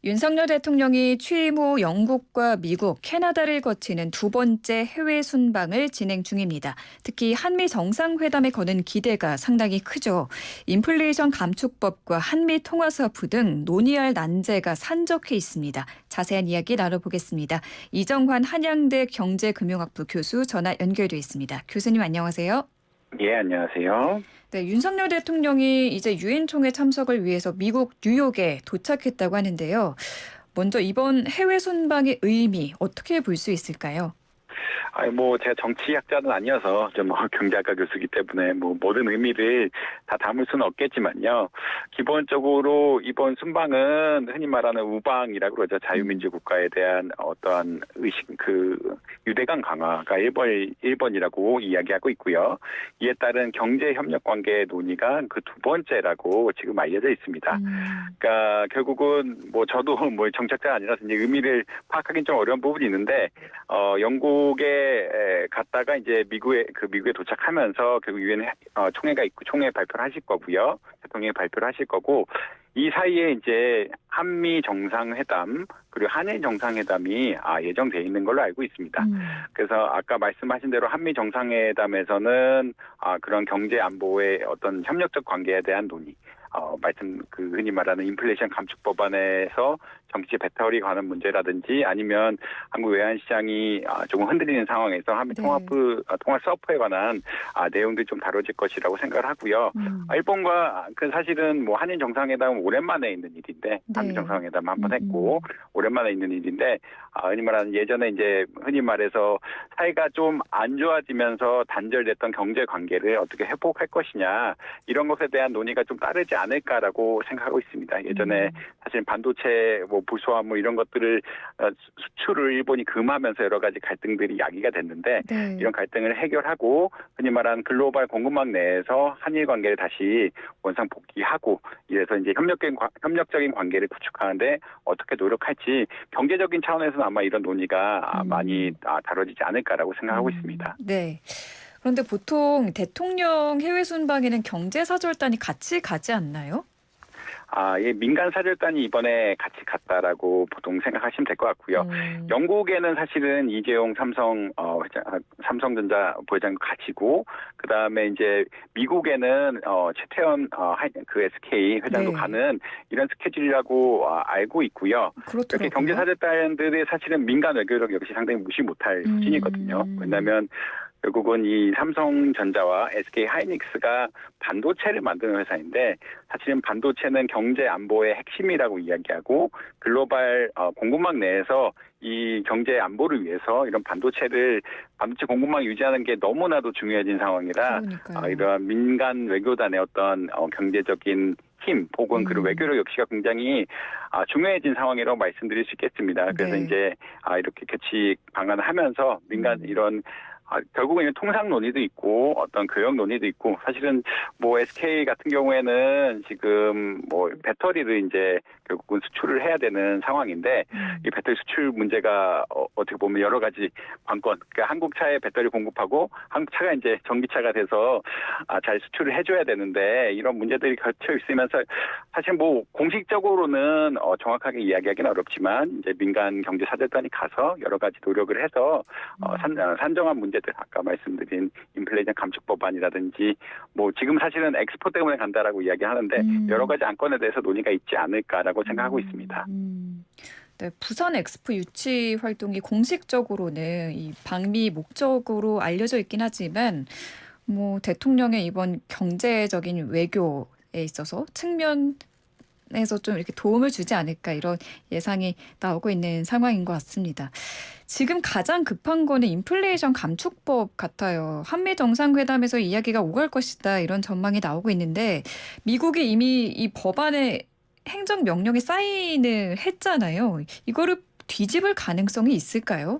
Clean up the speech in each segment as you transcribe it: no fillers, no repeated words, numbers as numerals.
윤석열 대통령이 취임 후 영국과 미국, 캐나다를 거치는 두 번째 해외 순방을 진행 중입니다. 특히 한미 정상회담에 거는 기대가 상당히 크죠. 인플레이션 감축법과 한미 통화 사업 등 논의할 난제가 산적해 있습니다. 자세한 이야기 나눠보겠습니다. 이정환 한양대 경제금융학부 교수 전화 연결돼 있습니다. 교수님 안녕하세요. 예, 안녕하세요. 네, 윤석열 대통령이 이제 유엔 총회 참석을 위해서 미국 뉴욕에 도착했다고 하는데요. 먼저 이번 해외 순방의 의미 어떻게 볼 수 있을까요? 제가 정치학자는 아니어서 좀 경제학과 교수이기 때문에 모든 의미를 다 담을 수는 없겠지만요. 기본적으로 이번 순방은 흔히 말하는 우방이라고 그러죠. 자유민주 국가에 대한 어떠한 의식, 유대감 강화가 1번이라고 이야기하고 있고요. 이에 따른 경제 협력 관계 논의가 그 두 번째라고 지금 알려져 있습니다. 그러니까 결국은 저도 정책자가 아니라서 이제 의미를 파악하기는 좀 어려운 부분이 있는데, 영국에 갔다가 이제 미국에 도착하면서 결국 유엔 총회가 있고 총회 발표를 하실 거고요. 대통령이 발표를 하실 거고, 이 사이에 이제 한미 정상회담 그리고 한일 정상회담이 예정돼 있는 걸로 알고 있습니다. 그래서 아까 말씀하신 대로 한미 정상회담에서는 그런 경제 안보의 어떤 협력적 관계에 대한 논의, 흔히 말하는 인플레이션 감축 법안에서 정치 배터리 관한 문제라든지 아니면 한국 외환시장이 조금 흔들리는 상황에서 한미 통화 서프에 관한 내용들이 좀 다뤄질 것이라고 생각을 하고요. 일본과 사실은 한일 정상회담은 오랜만에 있는 일인데, 한미 정상회담 한 번 했고 오랜만에 있는 일인데, 흔히 말하는 예전에 이제 흔히 말해서 사이가 좀 안 좋아지면서 단절됐던 경제 관계를 어떻게 회복할 것이냐, 이런 것에 대한 논의가 좀 따르지 않을까라고 생각하고 있습니다. 예전에 사실 반도체 부수화물 이런 것들을 수출을 일본이 금하면서 여러 가지 갈등들이 야기가 됐는데, 이런 갈등을 해결하고 흔히 말하는 글로벌 공급망 내에서 한일 관계를 다시 원상 복귀하고, 이래서 이제 협력적인 관계를 구축하는데 어떻게 노력할지, 경제적인 차원에서는 아마 이런 논의가 많이 다뤄지지 않을까라고 생각하고 있습니다. 네. 그런데 보통 대통령 해외 순방에는 경제사절단이 같이 가지 않나요? 예, 민간 사절단이 이번에 같이 갔다라고 보통 생각하시면 될 것 같고요. 영국에는 사실은 이재용 삼성전자 부회장도 가시고, 그 다음에 이제 미국에는 최태원 SK 회장도 가는 이런 스케줄이라고 알고 있고요. 이렇게 경제 사절단들이 사실은 민간 외교력 역시 상당히 무시 못할 수준이거든요. 왜냐하면 결국은 이 삼성전자와 SK 하이닉스가 반도체를 만드는 회사인데, 사실은 반도체는 경제 안보의 핵심이라고 이야기하고, 글로벌 공급망 내에서 이 경제 안보를 위해서 이런 반도체 공급망 유지하는 게 너무나도 중요해진 상황이라, 이러한 민간 외교단의 어떤 경제적인 힘 혹은 그리고 외교력 역시가 굉장히 중요해진 상황이라고 말씀드릴 수 있겠습니다. 그래서 이제 이렇게 교칙 방안을 하면서 민간 이런 결국에는 통상 논의도 있고 어떤 교역 논의도 있고, 사실은 SK 같은 경우에는 지금 배터리를 이제 결국은 수출을 해야 되는 상황인데, 이 배터리 수출 문제가 어떻게 보면 여러 가지 관건, 그러니까 한국 차에 배터리 공급하고 한국 차가 이제 전기차가 돼서 잘 수출을 해줘야 되는데, 이런 문제들이 겹쳐 있으면서 사실 공식적으로는 정확하게 이야기하기는 어렵지만, 이제 민간 경제 사절단이 가서 여러 가지 노력을 해서 산정한 문제들, 아까 말씀드린 인플레이션 감축 법안이라든지 지금 사실은 엑스포 때문에 간다라고 이야기하는데, 여러 가지 안건에 대해서 논의가 있지 않을까라고 생각하고 있습니다. 네, 부산 엑스포 유치 활동이 공식적으로는 이 방미 목적으로 알려져 있긴 하지만, 대통령의 이번 경제적인 외교에 있어서 측면에서 좀 이렇게 도움을 주지 않을까, 이런 예상이 나오고 있는 상황인 것 같습니다. 지금 가장 급한 거는 인플레이션 감축법 같아요. 한미 정상회담에서 이야기가 오갈 것이다, 이런 전망이 나오고 있는데, 미국이 이미 이 법안에 행정명령에 사인을 했잖아요. 이거를 뒤집을 가능성이 있을까요?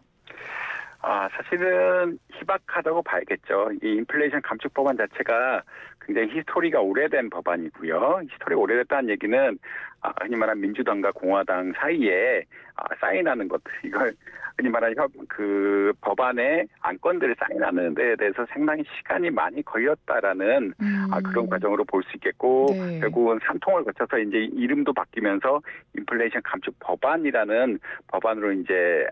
사실은 희박하다고 봐야겠죠. 이 인플레이션 감축 법안 자체가 굉장히 히스토리가 오래된 법안이고요. 히스토리가 오래됐다는 얘기는 흔히 말하는 민주당과 공화당 사이에 사인하는 것, 이걸 흔히 말하는 그 법안의 안건들을 사인하는 데 대해서 상당히 시간이 많이 걸렸다라는 그런 과정으로 볼 수 있겠고, 네. 결국은 산통을 거쳐서 이제 이름도 바뀌면서 인플레이션 감축 법안이라는 법안으로 이제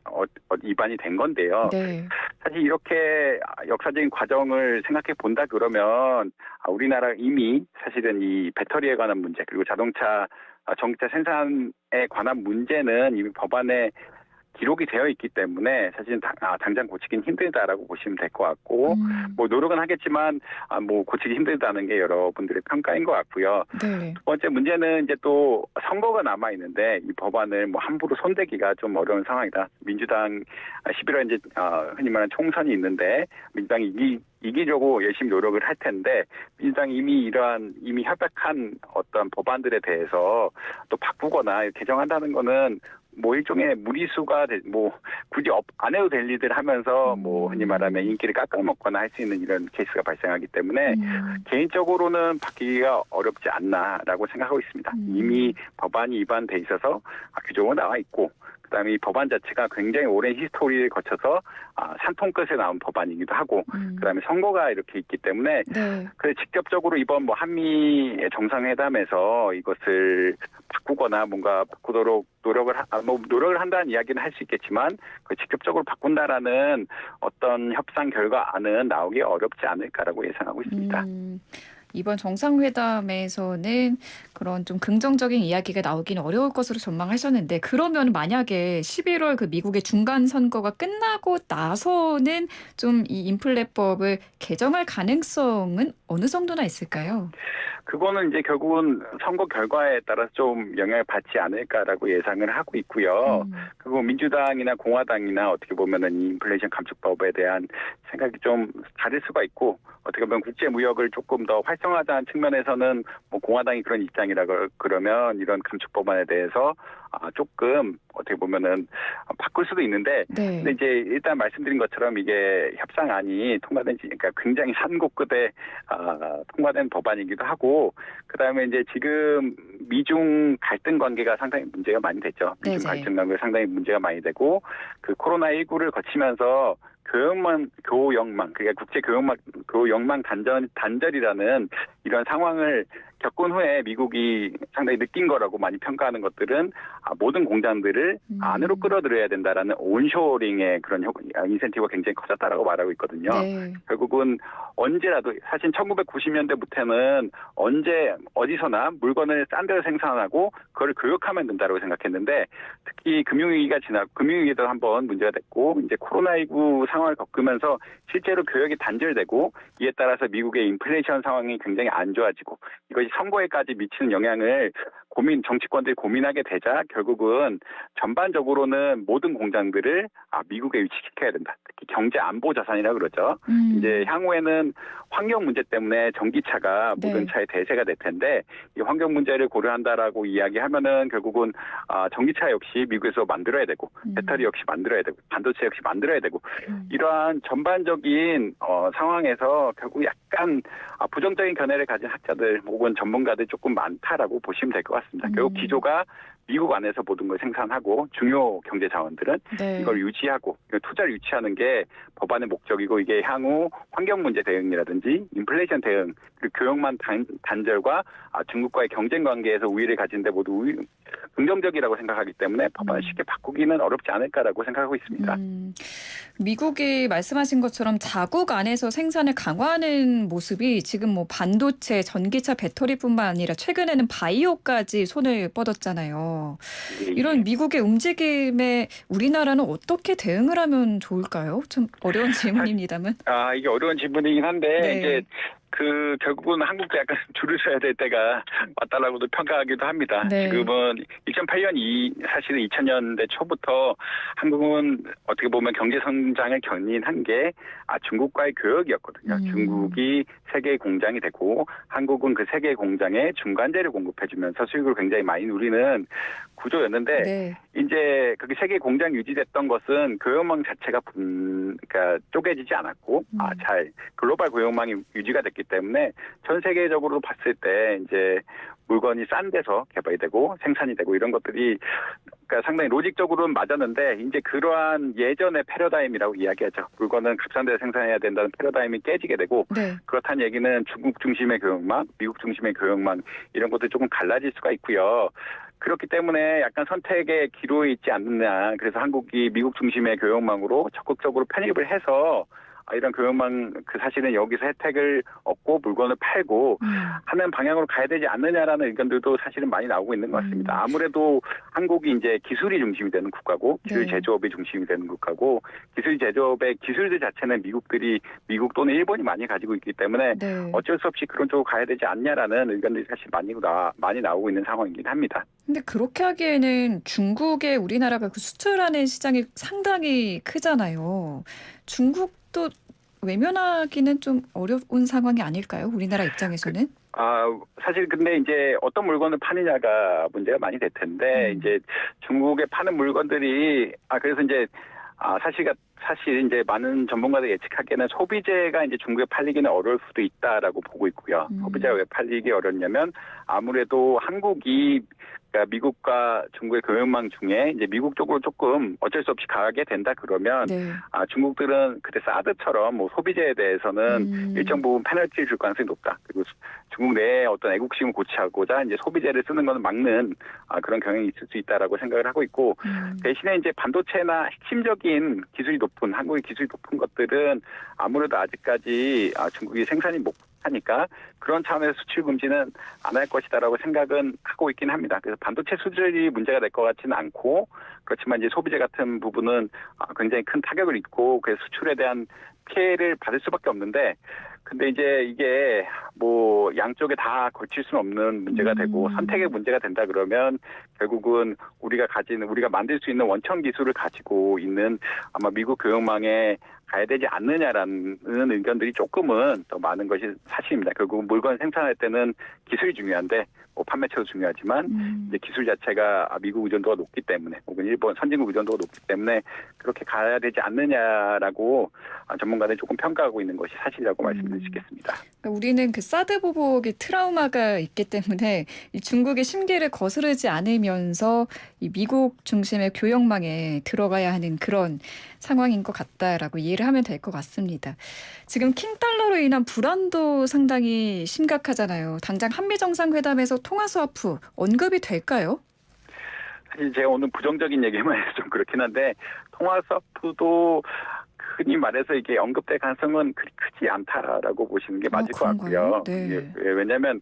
입안이 된 건데요. 네. 사실 이렇게 역사적인 과정을 생각해 본다 그러면 우리나라 이미 사실은 이 배터리에 관한 문제, 그리고 전기차 생산에 관한 문제는 이미 법안에 기록이 되어 있기 때문에 사실은 당장 고치긴 힘들다라고 보시면 될 것 같고, 뭐 노력은 하겠지만 뭐 고치기 힘들다는 게 여러분들의 평가인 것 같고요. 네. 두 번째 문제는 이제 또 선거가 남아 있는데 이 법안을 뭐 함부로 손대기가 좀 어려운 상황이다. 민주당 11월 이제 흔히 말하는 총선이 있는데 민주당이 이기려고 열심히 노력을 할 텐데, 민주당이 이미 협약한 어떤 법안들에 대해서 또 바꾸거나 개정한다는 거는 뭐 일종의 무리수가 굳이 안 해도 될 일들 하면서 뭐 흔히 말하면 인기를 깎아먹거나 할 수 있는 이런 케이스가 발생하기 때문에 개인적으로는 바뀌기가 어렵지 않나라고 생각하고 있습니다. 이미 법안이 입안돼 있어서 규정은 나와 있고, 그다음에 이 법안 자체가 굉장히 오랜 히스토리를 거쳐서 산통 끝에 나온 법안이기도 하고, 그다음에 선거가 이렇게 있기 때문에 네. 직접적으로 이번 뭐 한미 정상회담에서 이것을 바꾸거나 뭔가 바꾸도록 노력을 한다는 이야기는 할 수 있겠지만, 직접적으로 바꾼다라는 어떤 협상 결과안은 나오기 어렵지 않을까라고 예상하고 있습니다. 이번 정상회담에서는 그런 좀 긍정적인 이야기가 나오기는 어려울 것으로 전망하셨는데, 그러면 만약에 11월 그 미국의 중간 선거가 끝나고 나서는 좀 이 인플레법을 개정할 가능성은 어느 정도나 있을까요? 그거는 이제 결국은 선거 결과에 따라서 좀 영향을 받지 않을까라고 예상을 하고 있고요. 그리고 민주당이나 공화당이나 어떻게 보면은 이 인플레이션 감축법에 대한 생각이 좀 다를 수가 있고, 어떻게 보면 국제 무역을 조금 더 활성화하자는 측면에서는 뭐 공화당이 그런 입장이라 그러면 이런 감축법안에 대해서 조금 어떻게 보면은 바꿀 수도 있는데, 네. 근데 이제 일단 말씀드린 것처럼 이게 협상안이 그러니까 굉장히 산고 끝에 통과된 법안이기도 하고, 그다음에 이제 지금 미중 갈등 관계가 상당히 문제가 많이 됐죠. 미중 네네. 갈등 관계가 상당히 문제가 많이 되고, 그 코로나19를 거치면서 교역망, 그러니까 국제 교역망 단절이라는 이런 상황을 겪은 후에 미국이 상당히 느낀 거라고 많이 평가하는 것들은 모든 공장들을 안으로 끌어들여야 된다라는 온쇼링의 그런 인센티브가 굉장히 커졌다라고 말하고 있거든요. 네. 결국은 언제라도, 사실 1990년대부터는 어디서나 물건을 싼 데서 생산하고 그걸 교역하면 된다고 생각했는데, 특히 금융위기도 한번 문제가 됐고, 이제 코로나19 상황을 겪으면서 실제로 교역이 단절되고, 이에 따라서 미국의 인플레이션 상황이 굉장히 안 좋아지고, 이것이 선거에까지 미치는 영향을 정치권들이 고민하게 되자 결국은 전반적으로는 모든 공장들을 미국에 위치시켜야 된다. 특히 경제 안보 자산이라 그러죠. 이제 향후에는 환경 문제 때문에 전기차가 네. 모든 차의 대세가 될 텐데, 이 환경 문제를 고려한다라고 이야기하면은 결국은 전기차 역시 미국에서 만들어야 되고, 배터리 역시 만들어야 되고, 반도체 역시 만들어야 되고, 이러한 전반적인 상황에서 결국 약간 부정적인 견해를 가진 학자들 혹은 전문가들이 조금 많다라고 보시면 될 것 같습니다. 결국 기조가 미국 안에서 모든 걸 생산하고, 중요 경제 자원들은 네. 이걸 유지하고, 투자를 유치하는 게 법안의 목적이고, 이게 향후 환경 문제 대응이라든지 인플레이션 대응, 그리고 교역망 단절과 중국과의 경쟁 관계에서 우위를 가진데 모두 긍정적이라고 생각하기 때문에 법안을 쉽게 바꾸기는 어렵지 않을까라고 생각하고 있습니다. 미국이 말씀하신 것처럼 자국 안에서 생산을 강화하는 모습이 지금 뭐 반도체, 전기차, 배터리뿐만 아니라 최근에는 바이오까지 손을 뻗었잖아요. 예, 예. 이런 미국의 움직임에 우리나라는 어떻게 대응을 하면 좋을까요? 좀 어려운 질문입니다만. 이게 어려운 질문이긴 한데, 네. 이제 결국은 한국도 약간 줄을 서야 될 때가 왔다라고도 평가하기도 합니다. 네. 지금은 2008년 사실은 2000년대 초부터 한국은 어떻게 보면 경제 성장을 견인한 게 중국과의 교역이었거든요. 중국이 세계 공장이 되고, 한국은 그 세계 공장에 중간재를 공급해주면서 수익을 굉장히 많이 누리는 구조였는데, 네. 이제 그게 세계 공장 유지됐던 것은 교역망 자체가 그러니까 쪼개지지 않았고, 잘 글로벌 교역망이 유지가 됐기 때문에 전 세계적으로 봤을 때 이제 물건이 싼 데서 개발이 되고 생산이 되고 이런 것들이 그러니까 상당히 로직적으로는 맞았는데 이제 그러한 예전의 패러다임이라고 이야기하죠. 물건은 값싼 데서 생산해야 된다는 패러다임이 깨지게 되고 네. 그렇다는 얘기는 중국 중심의 교역망, 미국 중심의 교역망 이런 것도 조금 갈라질 수가 있고요. 그렇기 때문에 약간 선택의 기로에 있지 않느냐. 그래서 한국이 미국 중심의 교역망으로 적극적으로 편입을 해서 이런 교역망 사실은 여기서 혜택을 얻고 물건을 팔고 하는 방향으로 가야 되지 않느냐라는 의견들도 사실은 많이 나오고 있는 것 같습니다. 아무래도 한국이 이제 기술이 중심이 되는 국가고 기술 제조업이 중심이 되는 국가고 기술 제조업의 기술들 자체는 미국 또는 일본이 많이 가지고 있기 때문에 어쩔 수 없이 그런 쪽으로 가야 되지 않냐라는 의견들이 사실 많이 나오고 있는 상황이긴 합니다. 근데 그렇게 하기에는 중국에 우리나라가 그 수출하는 시장이 상당히 크잖아요. 중국도 외면하기는 좀 어려운 상황이 아닐까요? 우리나라 입장에서는? 사실 근데 이제 어떤 물건을 파느냐가 문제가 많이 될 텐데 이제 중국에 파는 물건들이 그래서 이제 사실 이제 많은 전문가들 예측하기에는 소비재가 이제 중국에 팔리기는 어려울 수도 있다라고 보고 있고요. 소비재가 왜 팔리기 어렵냐면 아무래도 한국이 그러니까 미국과 중국의 교역망 중에 이제 미국 쪽으로 조금 어쩔 수 없이 가게 된다 그러면 중국들은 그때 사드처럼 뭐 소비재에 대해서는 일정 부분 페널티를 줄 가능성이 높다. 그리고 중국 내에 어떤 애국심을 고취하고자 이제 소비재를 쓰는 것을 막는 그런 경향이 있을 수 있다라고 생각을 하고 있고 대신에 이제 반도체나 핵심적인 기술이 높은 한국의 기술이 높은 것들은 아무래도 아직까지 중국이 생산이 못하니까 그런 차원에서 수출 금지는 안 할 것이다라고 생각은 하고 있긴 합니다. 그래서 반도체 수출이 문제가 될 것 같지는 않고 그렇지만 이제 소비재 같은 부분은 굉장히 큰 타격을 입고 그래서 수출에 대한 피해를 받을 수밖에 없는데 근데 이제 이게 뭐 양쪽에 다 걸칠 수는 없는 문제가 되고 선택의 문제가 된다 그러면 결국은 우리가 만들 수 있는 원천 기술을 가지고 있는 아마 미국 교역망에 가야 되지 않느냐라는 의견들이 조금은 더 많은 것이 사실입니다. 결국 물건 생산할 때는 기술이 중요한데 판매처도 중요하지만 이제 기술 자체가 미국 의존도가 높기 때문에 혹은 일본 선진국 의존도가 높기 때문에 그렇게 가야 되지 않느냐라고 전문가들이 조금 평가하고 있는 것이 사실이라고 말씀드릴 수 있겠습니다. 그러니까 우리는 그 사드 보복의 트라우마가 있기 때문에 이 중국의 심기를 거스르지 않으면서 이 미국 중심의 교역망에 들어가야 하는 그런 상황인 것 같다라고 이해를 하면 될 것 같습니다. 지금 킹달러로 인한 불안도 상당히 심각하잖아요. 당장 한미 정상회담에서 통화 스와프 언급이 될까요? 사실 제가 오늘 부정적인 얘기만 해서 좀 그렇긴 한데 통화 스와프도 흔히 말해서 이게 언급될 가능성은 그리 크지 않다라고 보시는 게 맞을 것 같고요. 왜냐하면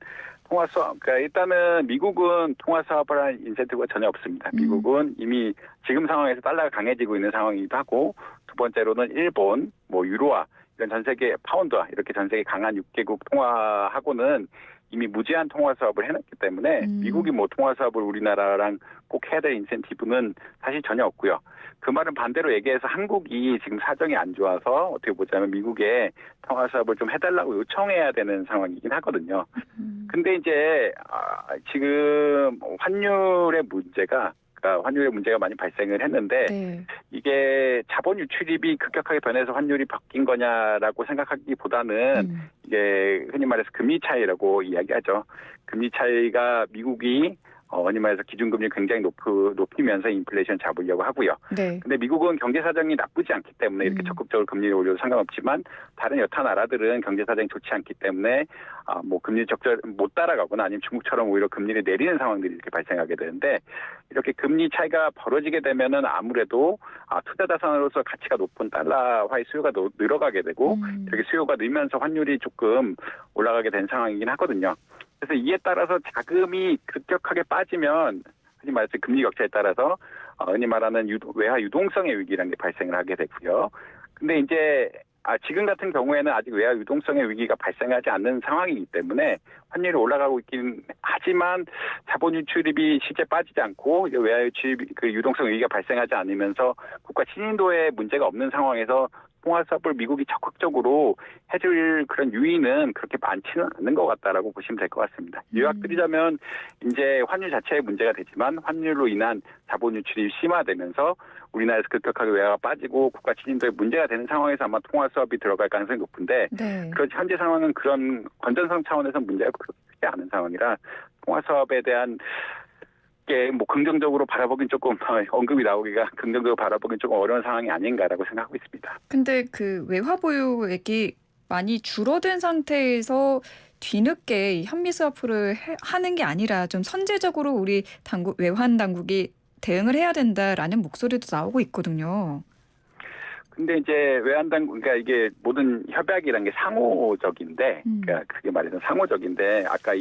그러니까 일단은 미국은 통화 사업을 할 인센티브가 전혀 없습니다. 미국은 이미 지금 상황에서 달러가 강해지고 있는 상황이기도 하고 두 번째로는 일본, 유로화 이런 전 세계 파운드화 이렇게 전 세계 강한 6개국 통화하고는 이미 무제한 통화 사업을 해놨기 때문에 미국이 통화 사업을 우리나라랑 꼭 해야 될 인센티브는 사실 전혀 없고요. 그 말은 반대로 얘기해서 한국이 지금 사정이 안 좋아서 어떻게 보자면 미국에 통화 사업을 좀 해달라고 요청해야 되는 상황이긴 하거든요. 근데 이제 지금 환율의 문제가 많이 발생을 했는데 이게 자본 유출입이 급격하게 변해서 환율이 바뀐 거냐라고 생각하기보다는 이게 흔히 말해서 금리 차이라고 이야기하죠. 금리 차이가 미국이 흔히 말해서 기준금리 굉장히 높이면서 인플레이션 잡으려고 하고요. 근데 미국은 경제 사정이 나쁘지 않기 때문에 이렇게 적극적으로 금리를 올려도 상관없지만 다른 여타 나라들은 경제 사정이 좋지 않기 때문에 금리 적절 못 따라가거나 아니면 중국처럼 오히려 금리를 내리는 상황들이 이렇게 발생하게 되는데 이렇게 금리 차이가 벌어지게 되면은 아무래도 투자 자산으로서 가치가 높은 달러화의 수요가 늘어가게 되고 이렇게 수요가 늘면서 환율이 조금 올라가게 된 상황이긴 하거든요. 그래서 이에 따라서 자금이 급격하게 빠지면 흔히 말해서 금리 격차에 따라서 흔히 말하는 외화 유동성의 위기라는 게 발생을 하게 되고요. 근데 이제 지금 같은 경우에는 아직 외화 유동성의 위기가 발생하지 않는 상황이기 때문에 환율이 올라가고 있긴 하지만 자본 유출입이 실제 빠지지 않고 외화 유출입 유동성 위기가 발생하지 않으면서 국가 신인도에 문제가 없는 상황에서 통화 수합을 미국이 적극적으로 해줄 그런 유인은 그렇게 많지는 않는 것 같다라고 보시면 될 것 같습니다. 요약드리자면 이제 환율 자체의 문제가 되지만 환율로 인한 자본 유출이 심화되면서 우리나라에서 급격하게 외화가 빠지고 국가 친인도에 문제가 되는 상황에서 아마 통화 수합이 들어갈 가능성이 높은데 그렇지 현재 상황은 그런 건전성 차원에서 문제가 그렇게 크지 쉽지 않은 상황이라 통화수합에 대한 게 뭐 긍정적으로 바라보긴 조금 언급이 나오기가 긍정적으로 바라보긴 조금 어려운 상황이 아닌가라고 생각하고 있습니다. 근데 그 외화 보유액이 많이 줄어든 상태에서 뒤늦게 이 현미 스와프를 하는 게 아니라 좀 선제적으로 우리 당국 외환 당국이 대응을 해야 된다라는 목소리도 나오고 있거든요. 근데 이제 외환당국, 그러니까 이게 모든 협약이라는 게 상호적인데, 그러니까 그게 말하자면 상호적인데, 아까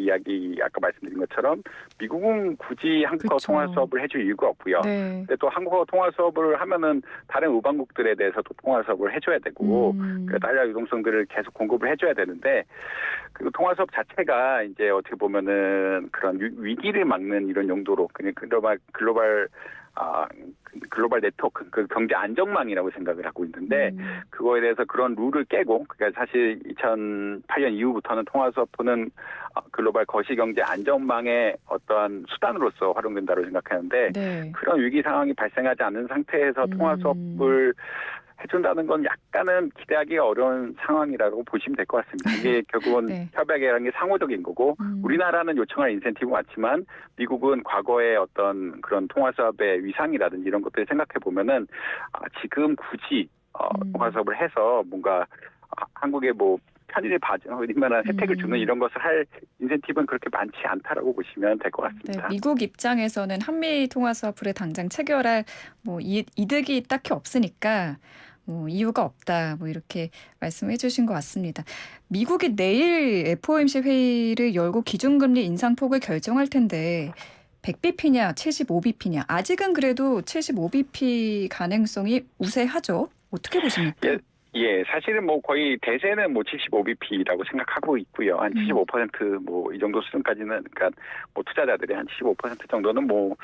말씀드린 것처럼 미국은 굳이 한국어 그쵸. 통화 수업을 해줄 이유가 없고요. 네. 근데 또 한국어 통화 수업을 하면은 다른 우방국들에 대해서도 통화 수업을 해줘야 되고, 그 달러 유동성들을 계속 공급을 해줘야 되는데, 그 통화 수업 자체가 이제 어떻게 보면은 그런 위기를 막는 이런 용도로, 그냥 글로벌 네트워크, 그 경제 안정망이라고 생각을 하고 있는데 그거에 대해서 그런 룰을 깨고, 그러니까 사실 2008년 이후부터는 통화수업은 글로벌 거시경제 안정망의 어떠한 수단으로서 활용된다고 생각하는데 네. 그런 위기 상황이 발생하지 않은 상태에서 통화수업을 해준다는 건 약간은 기대하기가 어려운 상황이라고 보시면 될 것 같습니다. 이게 결국은 네. 협약이라는 게 상호적인 거고 우리나라는 요청할 인센티브 많지만 미국은 과거의 어떤 그런 통화수업의 위상이라든지 이런 것들을 생각해 보면은 지금 굳이 통화수업을 해서 뭔가 한국의 뭐 편의를 봐주는 얼마나 혜택을 주는 이런 것을 할 인센티브는 그렇게 많지 않다라고 보시면 될 것 네, 같습니다. 미국 입장에서는 한미 통화 스와프를 당장 체결할 뭐 이득이 딱히 없으니까 뭐 이유가 없다. 뭐 이렇게 말씀해 주신 것 같습니다. 미국이 내일 FOMC 회의를 열고 기준금리 인상폭을 결정할 텐데 100bp냐 75bp냐 아직은 그래도 75bp 가능성이 우세하죠. 어떻게 보십니까? 예, 사실은 뭐 거의 대세는 뭐 75bp라고 생각하고 있고요. 한 75%뭐 이 정도 수준까지는, 그러니까 뭐 투자자들이 한 75% 정도는 뭐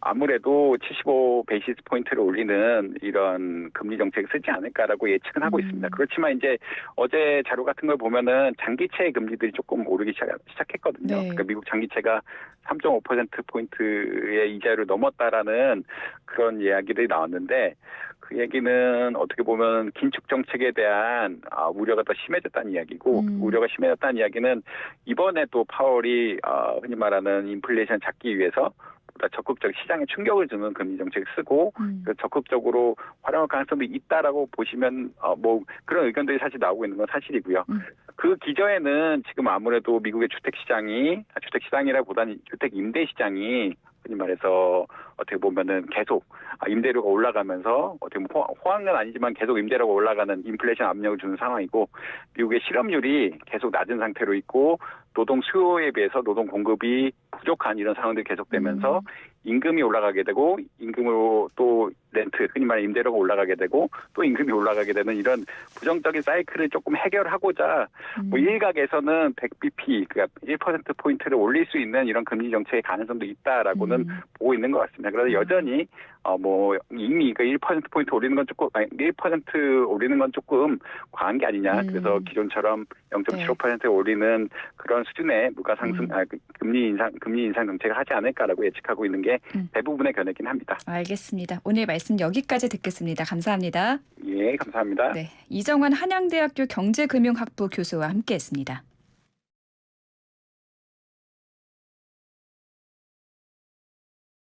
아무래도 75 베이시스 포인트를 올리는 이런 금리 정책을 쓰지 않을까라고 예측은 하고 있습니다. 그렇지만 이제 어제 자료 같은 걸 보면은 장기채 금리들이 조금 오르기 시작했거든요. 네. 그러니까 미국 장기채가 3.5% 포인트의 이자율을 넘었다라는 그런 이야기들이 나왔는데 그 얘기는 어떻게 보면 긴축 정책에 대한 우려가 더 심해졌다는 이야기고 우려가 심해졌다는 이야기는 이번에 또 파월이 흔히 말하는 인플레이션 잡기 위해서 보다 적극적 시장에 충격을 주는 금리 정책을 쓰고 적극적으로 활용할 가능성도 있다라고 보시면 뭐 그런 의견들이 사실 나오고 있는 건 사실이고요. 그 기저에는 지금 아무래도 미국의 주택 시장이라보다는 주택 임대 시장이 흔히 말해서 어떻게 보면은 계속 임대료가 올라가면서 어떻게 보면 호황은 아니지만 계속 임대료가 올라가는 인플레이션 압력을 주는 상황이고 미국의 실업률이 계속 낮은 상태로 있고 노동 수요에 비해서 노동 공급이 부족한 이런 상황들이 계속되면서 임금이 올라가게 되고 임금으로 또 렌트, 흔히 말하는 임대료가 올라가게 되고 또 임금이 올라가게 되는 이런 부정적인 사이클을 조금 해결하고자 뭐 일각에서는 100bp, 그러니까 1%포인트를 올릴 수 있는 이런 금리 정책의 가능성도 있다라고는 보고 있는 것 같습니다. 그래서 여전히 뭐 이미 그 1%포인트 올리는 건 조금 1% 올리는 건 조금 과한 게 아니냐. 그래서 기존처럼 0.75% 올리는 그런 수준의 물가 상승 금리 인상 정책을 하지 않을까라고 예측하고 있는 게 대부분의 견해긴 합니다. 알겠습니다. 오늘 말씀 여기까지 듣겠습니다. 감사합니다. 예, 감사합니다. 네, 이정환 한양대학교 경제금융학부 교수와 함께했습니다.